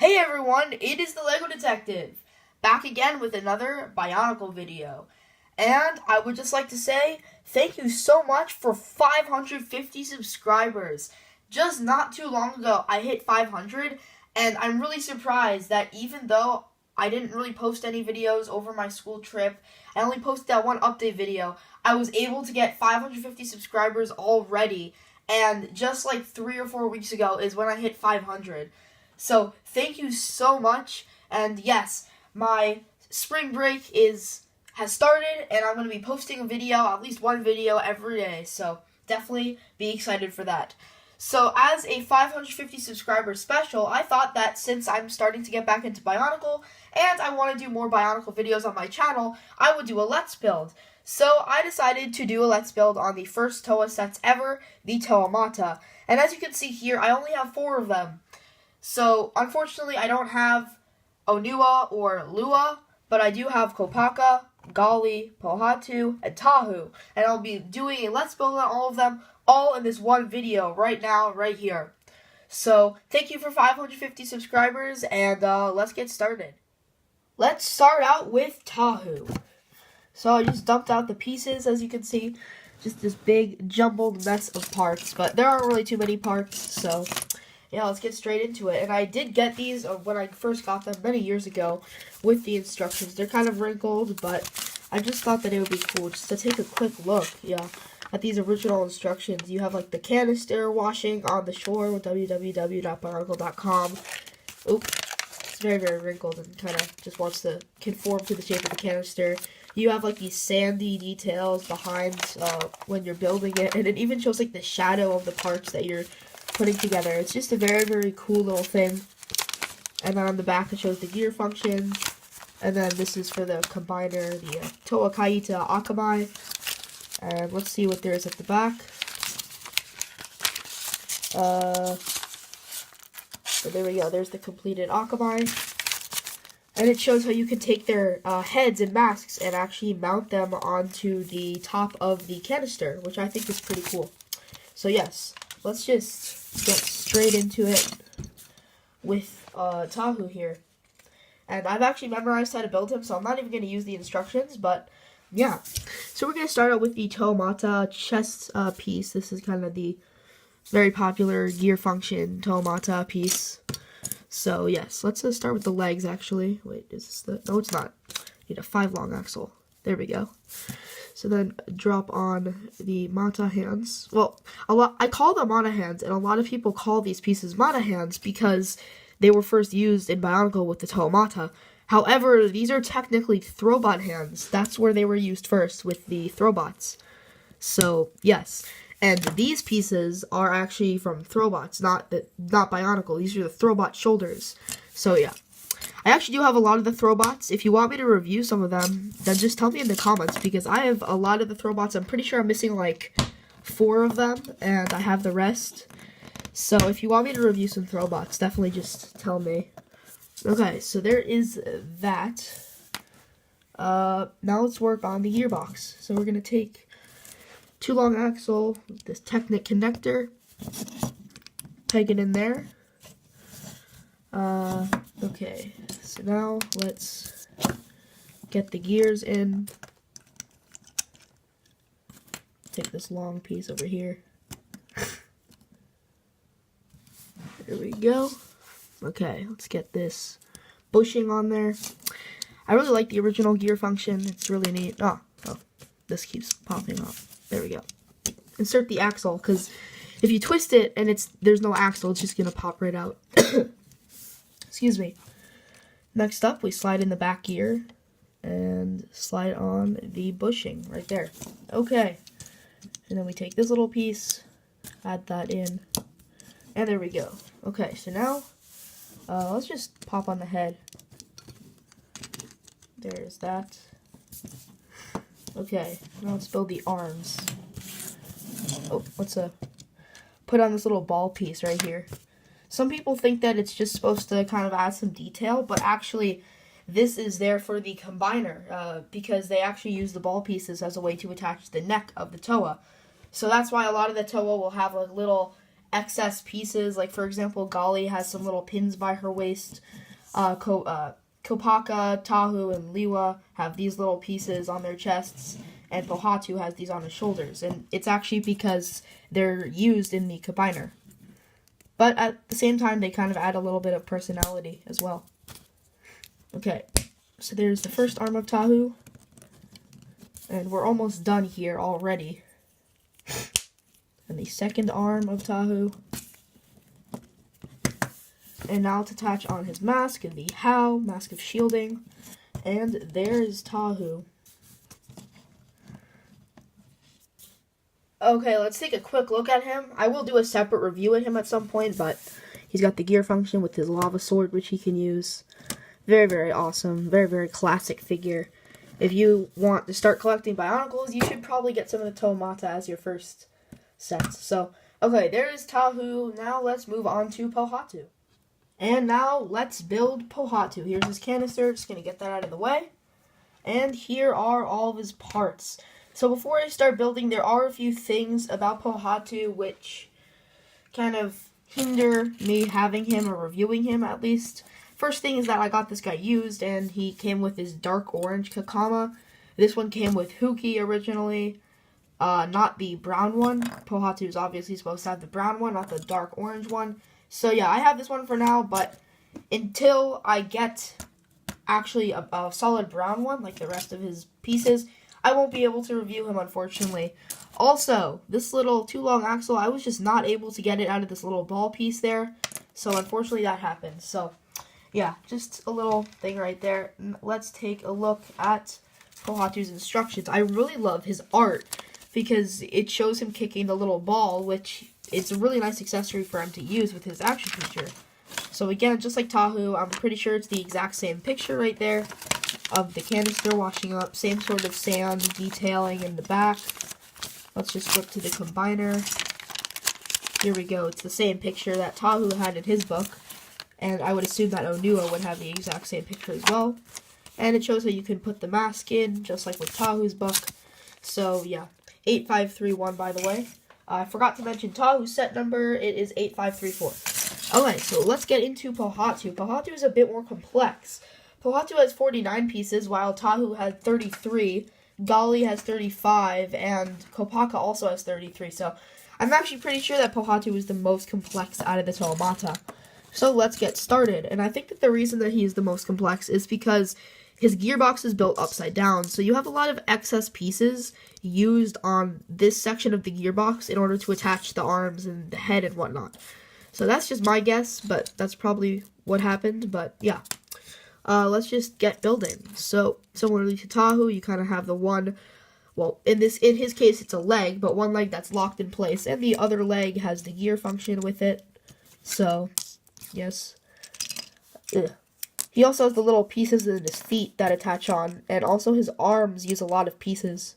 Hey everyone, it is the Lego Detective, back again with another Bionicle video. And I would just like to say, thank you so much for 550 subscribers. Just not too long ago, I hit 500, and I'm really surprised that even though I didn't really post any videos over my school trip, I only posted that one update video, I was able to get 550 subscribers already. And just like 3 or 4 weeks ago is when I hit 500. So thank you so much, and yes, my spring break has started, and I'm going to be posting a video, at least one video every day, so definitely be excited for that. So as a 550 subscriber special, I thought that since I'm starting to get back into Bionicle, and I want to do more Bionicle videos on my channel, I would do a Let's Build. So I decided to do a Let's Build on the first Toa sets ever, the Toa Mata. And as you can see here, I only have 4 of them. So, unfortunately, I don't have Onua or Lua, but I do have Kopaka, Gali, Pohatu, and Tahu. And I'll be doing a Let's Build on all of them, all in this one video right now, right here. So, thank you for 550 subscribers, and let's get started. Let's start out with Tahu. So, I just dumped out the pieces, as you can see. Just this big, jumbled mess of parts, but there aren't really too many parts, so yeah, let's get straight into it. And I did get these when I first got them many years ago with the instructions. They're kind of wrinkled, but I just thought that it would be cool just to take a quick look, at these original instructions. You have like the canister washing on the shore with www.bionicle.com. Oop, it's very, very wrinkled and kind of just wants to conform to the shape of the canister. You have like these sandy details behind when you're building it, and it even shows like the shadow of the parts that you're putting together. It's just a very, very cool little thing. And then on the back it shows the gear functions. And then this is for the combiner, the Toa Kaita Akamai. And let's see what there is at the back. So there we go. There's the completed Akamai. And it shows how you can take their heads and masks and actually mount them onto the top of the canister, which I think is pretty cool. So yes, let's just get straight into it with Tahu here. And I've actually memorized how to build him, so I'm not even going to use the instructions, but yeah. So we're going to start out with the Toa Mata chest piece. This is kind of the very popular gear function Toa Mata piece. So yes, let's start with the legs actually. Wait, is this the... No, it's not. Need a 5 long axle. There we go. So then drop on the Mata hands. Well, I call them Mata hands, and a lot of people call these pieces Mata hands because they were first used in Bionicle with the Toa Mata. However, these are technically Throbot hands. That's where they were used first with the Throbots. So yes, and these pieces are actually from Throbots, not Bionicle. These are the Throbot shoulders. So yeah. I actually do have a lot of the Throbots. If you want me to review some of them, then just tell me in the comments, because I have a lot of the Throbots. I'm pretty sure I'm missing like 4 of them, and I have the rest. So if you want me to review some Throbots, definitely just tell me. Okay, so there is that. Now let's work on the gearbox. So we're going to take 2 long axle, this Technic connector, peg it in there. Okay, so now let's get the gears in. Take this long piece over here. There we go. Okay, let's get this bushing on there. I really like the original gear function. It's really neat. Oh, this keeps popping up. There we go. Insert the axle, because if you twist it and there's no axle, it's just going to pop right out. Excuse me. Next up, we slide in the back gear and slide on the bushing right there. Okay. And then we take this little piece, add that in, and there we go. Okay, so now let's just pop on the head. There's that. Okay, now let's build the arms. Oh, let's put on this little ball piece right here. Some people think that it's just supposed to kind of add some detail, but actually this is there for the combiner, because they actually use the ball pieces as a way to attach the neck of the Toa. So that's why a lot of the Toa will have like little excess pieces. Like, for example, Gali has some little pins by her waist. Kopaka, Tahu, and Liwa have these little pieces on their chests. And Pohatu has these on his shoulders. And it's actually because they're used in the combiner. But at the same time, they kind of add a little bit of personality as well. Okay, so there's the first arm of Tahu. And we're almost done here already. And the second arm of Tahu. And now to attach on his mask, the Hau, Mask of Shielding. And there's Tahu. Okay, let's take a quick look at him. I will do a separate review of him at some point, but he's got the gear function with his lava sword, which he can use. Very, very awesome. Very, very classic figure. If you want to start collecting Bionicles, you should probably get some of the Toamata as your first set. So, okay, there's Tahu. Now let's move on to Pohatu. And now let's build Pohatu. Here's his canister. Just going to get that out of the way. And here are all of his parts. So before I start building, there are a few things about Pohatu which kind of hinder me having him or reviewing him at least. First thing is that I got this guy used and he came with his dark orange Kakama. This one came with Huki originally, not the brown one. Pohatu is obviously supposed to have the brown one, not the dark orange one. So yeah, I have this one for now, but until I get actually a solid brown one, like the rest of his pieces, I won't be able to review him, unfortunately. Also, this little too long axle, I was just not able to get it out of this little ball piece there. So, unfortunately, that happened. So, yeah, just a little thing right there. Let's take a look at Pohatu's instructions. I really love his art because it shows him kicking the little ball, which is a really nice accessory for him to use with his action feature. So, again, just like Tahu, I'm pretty sure it's the exact same picture right there of the canister washing up, same sort of sand detailing in the back. Let's just flip to the combiner. Here we go. It's the same picture that Tahu had in his book, and I would assume that Onua would have the exact same picture as well. And it shows how you can put the mask in, just like with Tahu's book. So yeah, 8531 by the way. I forgot to mention Tahu's set number. It is 8534. Okay, so let's get into Pohatu. Pohatu is a bit more complex. Pohatu has 49 pieces, while Tahu had 33, Gali has 35, and Kopaka also has 33. So I'm actually pretty sure that Pohatu is the most complex out of the Toamata. So let's get started. And I think that the reason that he is the most complex is because his gearbox is built upside down. So you have a lot of excess pieces used on this section of the gearbox in order to attach the arms and the head and whatnot. So that's just my guess, but that's probably what happened. But yeah. Let's just get building. So, similarly to Tahu, you kind of have the one, well, in his case, it's a leg, but one leg that's locked in place, and the other leg has the gear function with it. So, yes. Ugh. He also has the little pieces in his feet that attach on, and also his arms use a lot of pieces.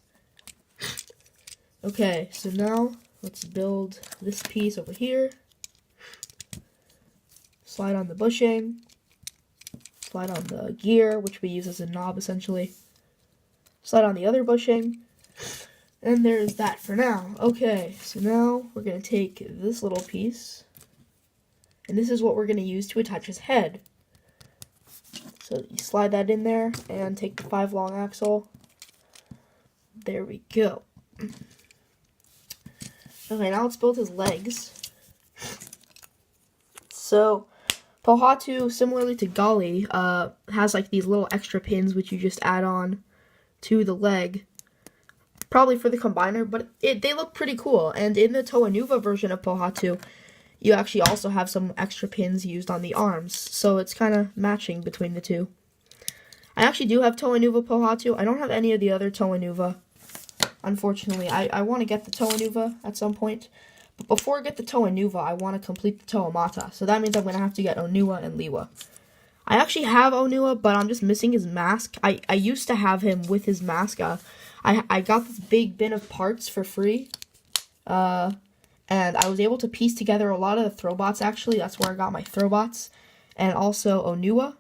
Okay, so now, let's build this piece over here. Slide on the bushing. Slide on the gear, which we use as a knob, essentially. Slide on the other bushing. And there's that for now. Okay, so now we're going to take this little piece. And this is what we're going to use to attach his head. So you slide that in there and take the 5 long axle. There we go. Okay, now let's build his legs. So Pohatu, similarly to Gali, has like these little extra pins which you just add on to the leg. Probably for the combiner, but they look pretty cool. And in the Toanuva version of Pohatu, you actually also have some extra pins used on the arms. So it's kind of matching between the two. I actually do have Toanuva Pohatu. I don't have any of the other Toanuva, unfortunately. I want to get the Toanuva at some point. But before I get the Toanuva, I want to complete the Toamata. So that means I'm going to have to get Onua and Liwa. I actually have Onua, but I'm just missing his mask. I used to have him with his mask. I got this big bin of parts for free. And I was able to piece together a lot of the Throwbots, actually. That's where I got my Throwbots. And also Onua.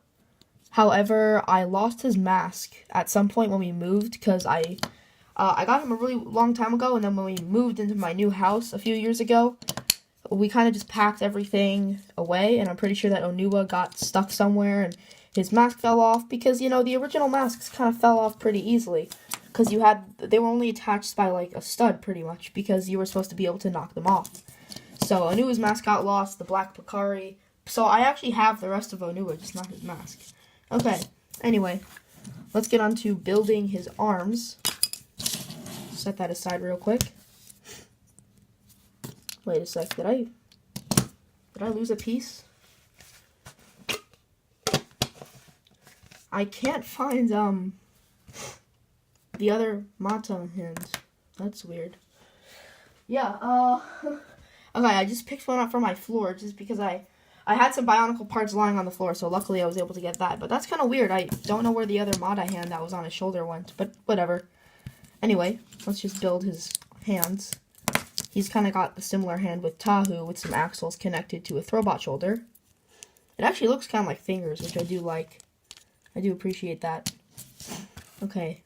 However, I lost his mask at some point when we moved, because I got him a really long time ago, and then when we moved into my new house a few years ago, we kind of just packed everything away, and I'm pretty sure that Onua got stuck somewhere and his mask fell off because, you know, the original masks kind of fell off pretty easily because they were only attached by like a stud pretty much because you were supposed to be able to knock them off. So Onua's mask got lost, the black Picari. So I actually have the rest of Onua, just not his mask. Okay, anyway, let's get on to building his arms. Set that aside real quick. Wait a sec, did I lose a piece? I can't find the other Mata hands. That's weird. Yeah, okay, I just picked one up from my floor just because I had some Bionicle parts lying on the floor, so luckily I was able to get that. But that's kind of weird. I don't know where the other Mata hand that was on his shoulder went, but whatever. Anyway, let's just build his hands. He's kind of got a similar hand with Tahu with some axles connected to a Throwbot shoulder. It actually looks kind of like fingers, which I do like. I do appreciate that. Okay.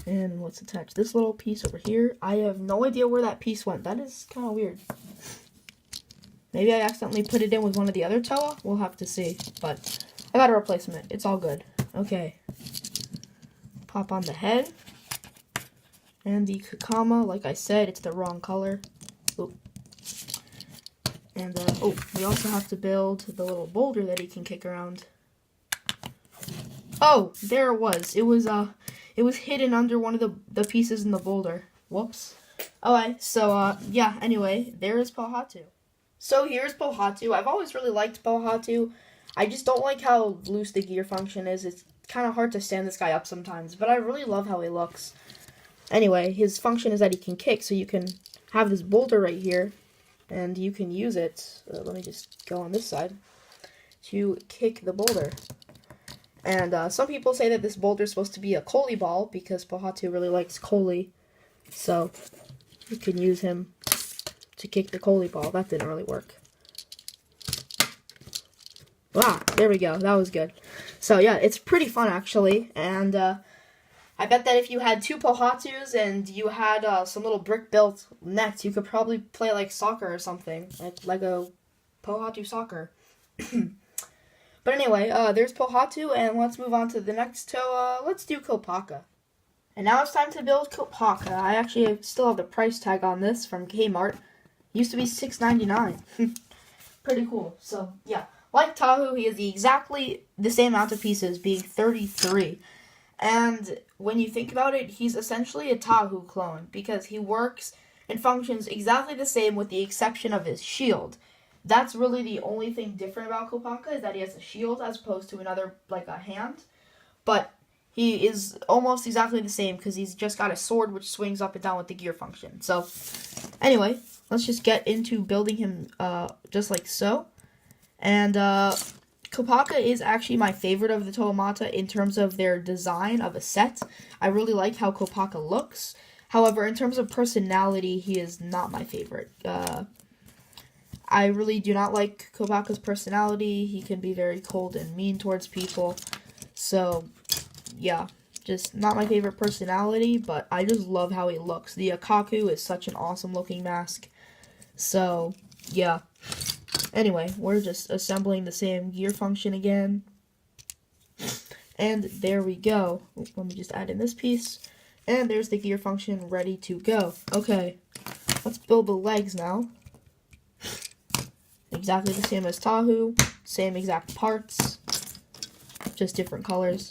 And let's attach this little piece over here. I have no idea where that piece went. That is kind of weird. Maybe I accidentally put it in with one of the other Toa. We'll have to see. But I got a replacement. It's all good. Okay. Pop on the head. And the Kakama, like I said, it's the wrong color. Oop. And, we also have to build the little boulder that he can kick around. Oh, there it was. It was hidden under one of the pieces in the boulder. Whoops. Alright, so, yeah, anyway, there is Pohatu. So here's Pohatu. I've always really liked Pohatu. I just don't like how loose the gear function is. It's kind of hard to stand this guy up sometimes, but I really love how he looks. Anyway, his function is that he can kick, so you can have this boulder right here, and you can use it, let me just go on this side, to kick the boulder. And some people say that this boulder is supposed to be a Koli ball, because Pohatu really likes Koli, so you can use him to kick the Koli ball. That didn't really work. Wow, there we go, that was good. So yeah, it's pretty fun actually, and I bet that if you had two Pohatus and you had some little brick-built nets, you could probably play like soccer or something, like Lego Pohatu soccer. But anyway, there's Pohatu, and let's move on to the next Toa. Let's do Kopaka. And now it's time to build Kopaka. I actually still have the price tag on this from Kmart. It used to be $6.99. Pretty cool. So yeah, like Tahu, he has exactly the same amount of pieces, being 33. And when you think about it, he's essentially a Tahu clone because he works and functions exactly the same with the exception of his shield. That's really the only thing different about Kopaka is that he has a shield as opposed to another, like a hand. But he is almost exactly the same because he's just got a sword which swings up and down with the gear function. So, anyway, let's just get into building him just like so. And, Kopaka is actually my favorite of the Toa Mata in terms of their design of a set. I really like how Kopaka looks. However, in terms of personality, he is not my favorite. I really do not like Kopaka's personality. He can be very cold and mean towards people. So, yeah, just not my favorite personality, but I just love how he looks. The Akaku is such an awesome looking mask. So, yeah. Anyway, we're just assembling the same gear function again. And there we go. Let me just add in this piece. And there's the gear function ready to go. Okay, let's build the legs now. Exactly the same as Tahu. Same exact parts. Just different colors.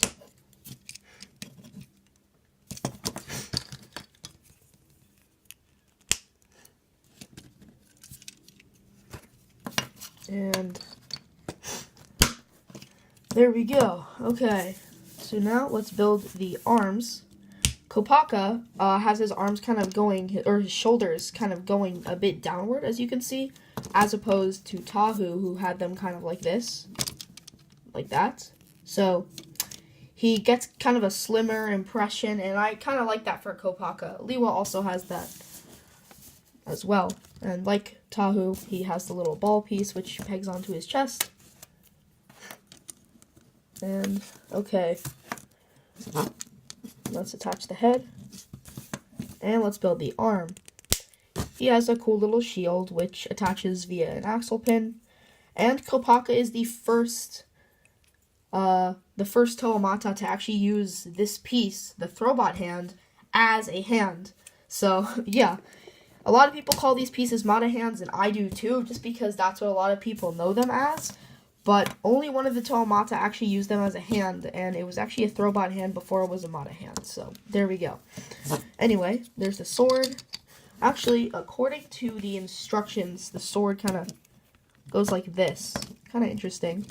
And there we go. Okay, so now let's build the arms. Kopaka has his arms kind of going, or his shoulders kind of going a bit downward, as you can see, as opposed to Tahu, who had them kind of like this, like that. So he gets kind of a slimmer impression, and I kind of like that for Kopaka. Liwa also has that as well. And like Tahu, he has the little ball piece which pegs onto his chest. And, okay. Let's attach the head. And let's build the arm. He has a cool little shield which attaches via an axle pin. And Kopaka is the first Toamata to actually use this piece, the Throwbot hand, as a hand. So, yeah. A lot of people call these pieces Mata hands, and I do too, just because that's what a lot of people know them as. But only one of the Toamata actually used them as a hand, and it was actually a Throwbot hand before it was a Mata hand. So, there we go. Anyway, there's the sword. Actually, according to the instructions, the sword kind of goes like this. Kind of interesting.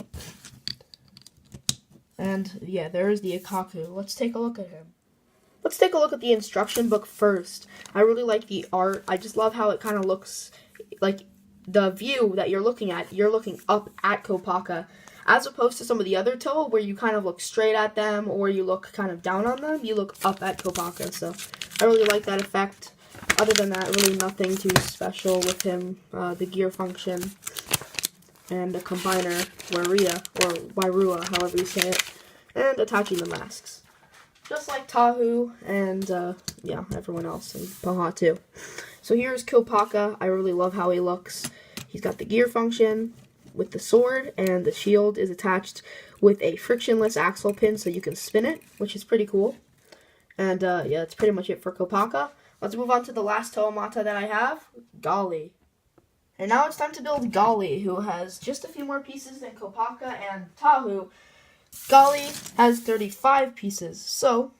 And, yeah, there's the Ikkaku. Let's take a look at him. Let's take a look at the instruction book first. I really like the art. I just love how it kind of looks like the view that you're looking at. You're looking up at Kopaka, as opposed to some of the other Toa where you kind of look straight at them or you look kind of down on them. You look up at Kopaka, so I really like that effect. Other than that, really nothing too special with him. The gear function and the combiner, Wairua, however you say it, and attaching the masks. Just like Tahu and, yeah, everyone else, and Paha too. So here's Kopaka. I really love how he looks. He's got the gear function with the sword, and the shield is attached with a frictionless axle pin so you can spin it, which is pretty cool. And, yeah, that's pretty much it for Kopaka. Let's move on to the last Toamata that I have, Gali. And now it's time to build Gali, who has just a few more pieces than Kopaka and Tahu. Gali has 35 pieces, so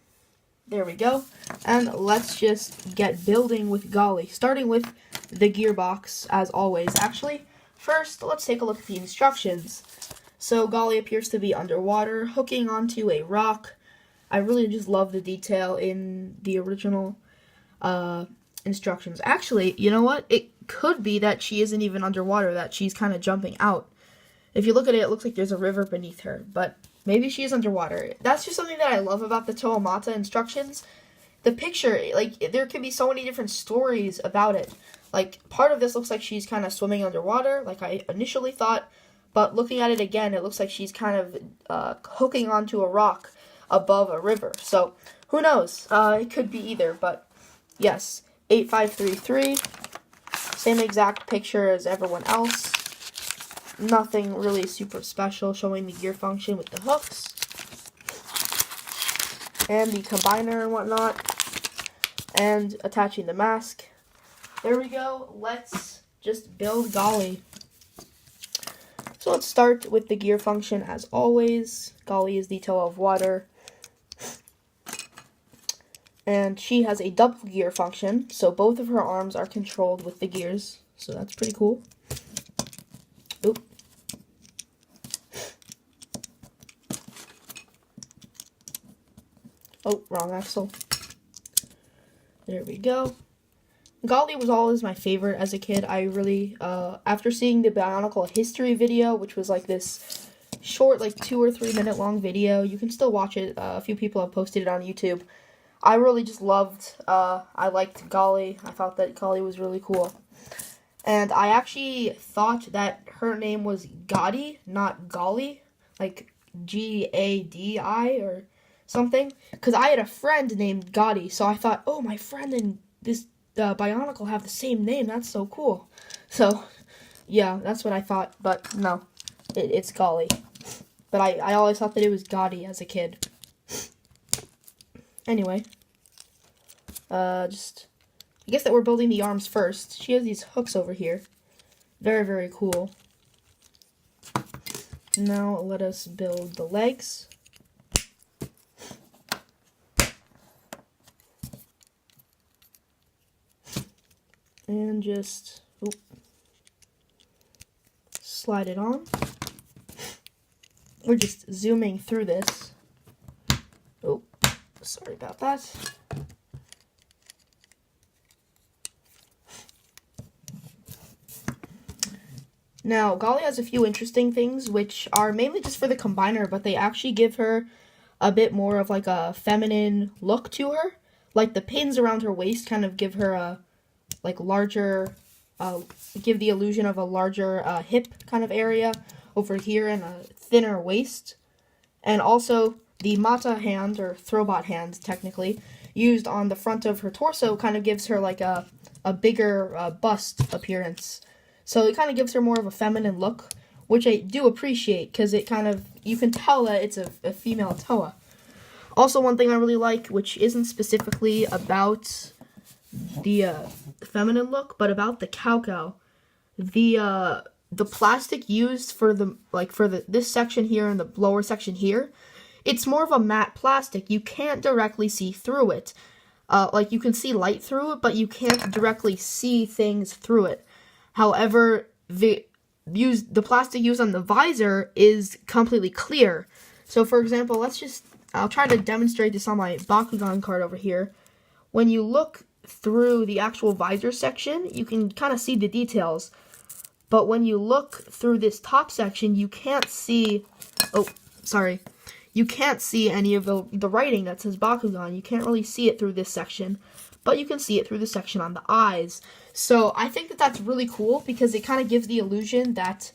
there we go. And let's just get building with Gali, starting with the gearbox, as always. Actually, first, let's take a look at the instructions. So Gali appears to be underwater, hooking onto a rock. I really just love the detail in the original instructions. Actually, you know what? It could be that she isn't even underwater, that she's kind of jumping out. If you look at it, it looks like there's a river beneath her, but maybe she is underwater. That's just something that I love about the Toamata instructions. The picture, like, there could be so many different stories about it. Like, part of this looks like she's kind of swimming underwater, like I initially thought, but looking at it again, it looks like she's kind of hooking onto a rock above a river. So, who knows? It could be either, but yes, 8533, same exact picture as everyone else. Nothing really super special, showing the gear function with the hooks and the combiner and whatnot, and attaching the mask. There we go. Let's just build Gali. So let's start with the gear function as always. Gali is the Toa of water, and she has a double gear function, so both of her arms are controlled with the gears, so that's pretty cool. Oop. Oh, wrong axle. There we go. Gali was always my favorite as a kid. I really, after seeing the Bionicle history video, which was like this short, like 2 or 3 minute long video, you can still watch it. A few people have posted it on YouTube. I really just loved, I liked Gali. I thought that Gali was really cool. And I actually thought that her name was Gadi, not Gali, like Gadi or something. Because I had a friend named Gadi, so I thought, oh, my friend and this Bionicle have the same name. That's so cool. So, yeah, that's what I thought. But no, it's Gali. But I always thought that it was Gadi as a kid. Anyway, I guess that we're building the arms first. She has these hooks over here. Very, very cool. Now let us build the legs. And just slide it on. We're just zooming through this. Oh, sorry about that. Now, Gali has a few interesting things, which are mainly just for the combiner, but they actually give her a bit more of like a feminine look to her. Like the pins around her waist kind of give her a like larger, give the illusion of a larger hip kind of area over here and a thinner waist. And also the Mata hand, or Throwbot hand, technically, used on the front of her torso kind of gives her like a bigger bust appearance. So it kind of gives her more of a feminine look, which I do appreciate because it kind of, you can tell that it's a female Toa. Also, one thing I really like, which isn't specifically about the feminine look, but about the Cao, the plastic used for this section here and the lower section here, it's more of a matte plastic. You can't directly see through it. Like, you can see light through it, but you can't directly see things through it. However, the plastic used on the visor is completely clear. So, for example, I'll try to demonstrate this on my Bakugan card over here. When you look through the actual visor section, you can kind of see the details. But when you look through this top section, you can't see... Oh, sorry. You can't see any of the writing that says Bakugan. You can't really see it through this section, but you can see it through the section on the eyes. So I think that that's really cool because it kind of gives the illusion that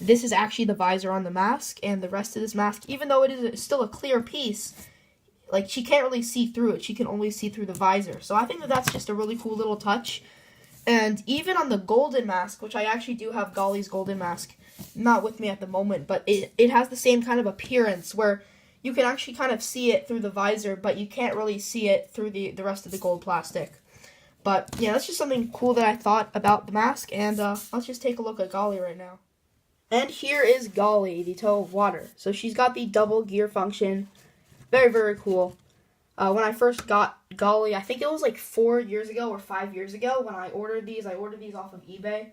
this is actually the visor on the mask, and the rest of this mask, even though it is still a clear piece, like, she can't really see through it. She can only see through the visor. So I think that that's just a really cool little touch. And even on the golden mask, which I actually do have Golly's golden mask, not with me at the moment, but it has the same kind of appearance where you can actually kind of see it through the visor, but you can't really see it through the rest of the gold plastic. But yeah, that's just something cool that I thought about the mask, and let's just take a look at Golly right now. And here is Golly, the Toe of Water. So she's got the double gear function. Very, very cool. When I first got Golly, I think it was like 4 years ago or 5 years ago when I ordered these. I ordered these off of eBay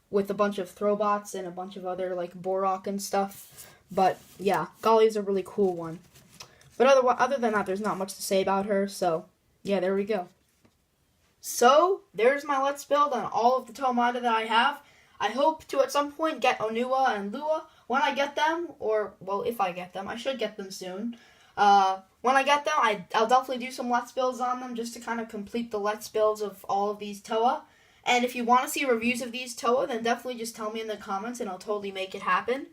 with a bunch of Throwbots and a bunch of other like Borok and stuff. But yeah, Golly's a really cool one. But other than that, there's not much to say about her. So yeah, there we go. So there's my Let's Build on all of the Tomata that I have. I hope to at some point get Onua and Lua when I get them, or well, if I get them, I should get them soon. When I get them, I'll definitely do some Let's Builds on them just to kind of complete the Let's Builds of all of these Toa. And if you want to see reviews of these Toa, then definitely just tell me in the comments and I'll totally make it happen.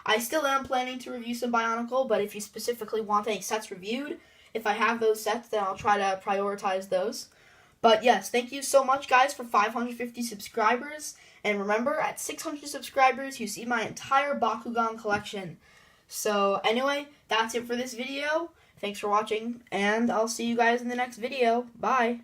I still am planning to review some Bionicle, but if you specifically want any sets reviewed, if I have those sets, then I'll try to prioritize those. But yes, thank you so much, guys, for 550 subscribers. And remember, at 600 subscribers, you see my entire Bakugan collection. So anyway, that's it for this video. Thanks for watching, and I'll see you guys in the next video. Bye!